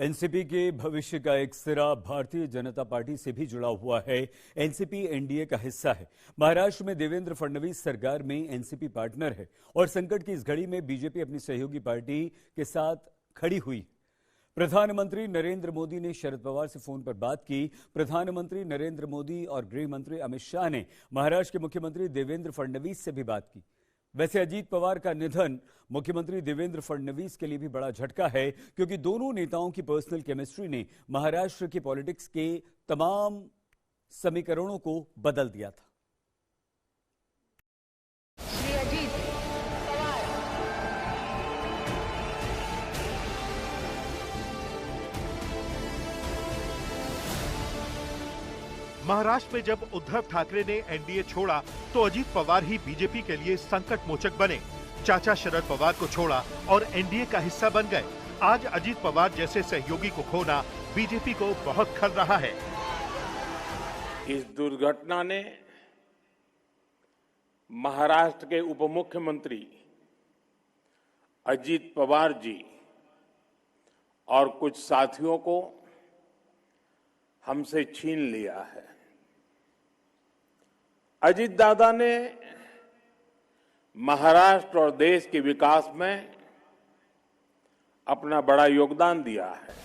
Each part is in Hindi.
एनसीपी के भविष्य का एक सिरा भारतीय जनता पार्टी से भी जुड़ा हुआ है। एनसीपी एनडीए का हिस्सा है। महाराष्ट्र में देवेंद्र फडणवीस सरकार में एनसीपी पार्टनर है और संकट की इस घड़ी में बीजेपी अपनी सहयोगी पार्टी के साथ खड़ी हुई। प्रधानमंत्री नरेंद्र मोदी ने शरद पवार से फोन पर बात की। प्रधानमंत्री नरेंद्र मोदी और गृह मंत्री अमित शाह ने महाराष्ट्र के मुख्यमंत्री देवेंद्र फडणवीस से भी बात की। वैसे अजीत पवार का निधन मुख्यमंत्री देवेंद्र फडणवीस के लिए भी बड़ा झटका है, क्योंकि दोनों नेताओं की पर्सनल केमिस्ट्री ने महाराष्ट्र की पॉलिटिक्स के तमाम समीकरणों को बदल दिया था। श्री अजीत पवार। महाराष्ट्र में जब उद्धव ठाकरे ने एनडीए छोड़ा तो अजीत पवार ही बीजेपी के लिए संकट मोचक बने। चाचा शरद पवार को छोड़ा और एनडीए का हिस्सा बन गए। आज अजीत पवार जैसे सहयोगी को खोना बीजेपी को बहुत खल रहा है। इस दुर्घटना ने महाराष्ट्र के उप मुख्यमंत्री अजीत पवार जी और कुछ साथियों को हमसे छीन लिया है। अजीत दादा ने महाराष्ट्र और देश के विकास में अपना बड़ा योगदान दिया है।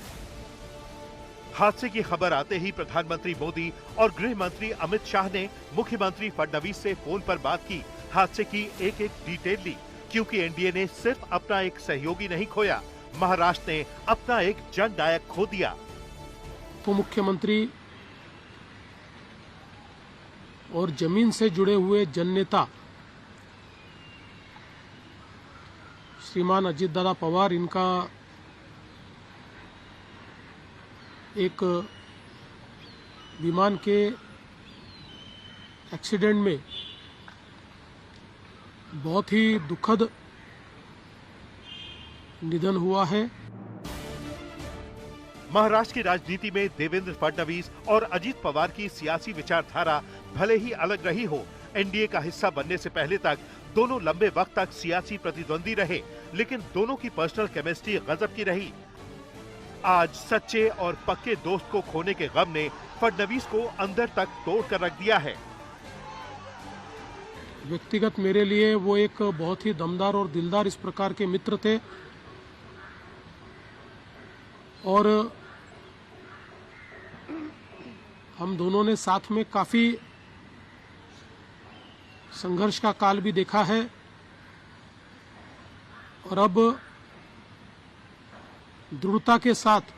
हादसे की खबर आते ही प्रधानमंत्री मोदी और गृह मंत्री अमित शाह ने मुख्यमंत्री फडणवीस से फोन पर बात की। हादसे की एक एक डिटेल ली, क्योंकि एनडीए ने सिर्फ अपना एक सहयोगी नहीं खोया, महाराष्ट्र ने अपना एक जननायक खो दिया। तो मुख्यमंत्री और जमीन से जुड़े हुए जननेता श्रीमान अजीत दादा पवार, इनका एक विमान के एक्सीडेंट में बहुत ही दुखद निधन हुआ है। महाराष्ट्र की राजनीति में देवेंद्र फडणवीस और अजीत पवार की सियासी विचारधारा भले ही अलग रही हो, एनडीए का हिस्सा बनने से पहले तक दोनों लंबे वक्त तक सियासी प्रतिद्वंदी रहे, लेकिन दोनों की पर्सनल केमिस्ट्री गजब की रही। आज सच्चे और पक्के दोस्त को खोने के गम ने फडणवीस को अंदर तक तोड़ कर रख दिया है। व्यक्तिगत मेरे लिए वो एक बहुत ही दमदार और दिलदार इस प्रकार के मित्र थे और हम दोनों ने साथ में काफी संघर्ष का काल भी देखा है और अब दृढ़ता के साथ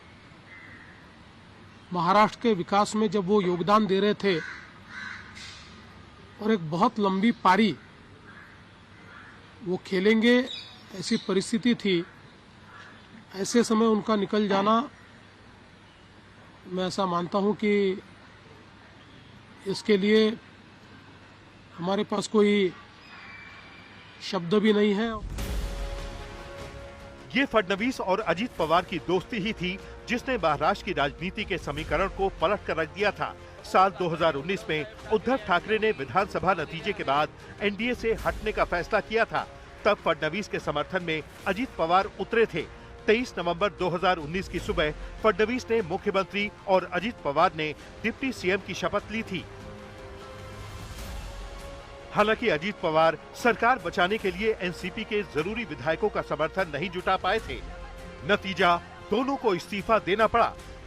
महाराष्ट्र के विकास में जब वो योगदान दे रहे थे और एक बहुत लंबी पारी वो खेलेंगे, ऐसी परिस्थिति थी, ऐसे समय उनका निकल जाना, मैं ऐसा मानता हूं कि इसके लिए हमारे पास कोई शब्द भी नहीं है। ये फडणवीस और अजीत पवार की दोस्ती ही थी जिसने महाराष्ट्र की राजनीति के समीकरण को पलट कर रख दिया था। साल 2019 में उद्धव ठाकरे ने विधानसभा नतीजे के बाद एनडीए से हटने का फैसला किया था। तब फडणवीस के समर्थन में अजीत पवार उतरे थे। 23 नवंबर 2019 की सुबह फडणवीस ने मुख्यमंत्री और अजीत पवार ने डिप्टी सीएम की शपथ ली थी। हालांकि अजीत पवार सरकार बचाने के लिए एनसीपी के जरूरी विधायकों का समर्थन नहीं जुटा पाए थे। नतीजा, दोनों को इस्तीफा देना पड़ा।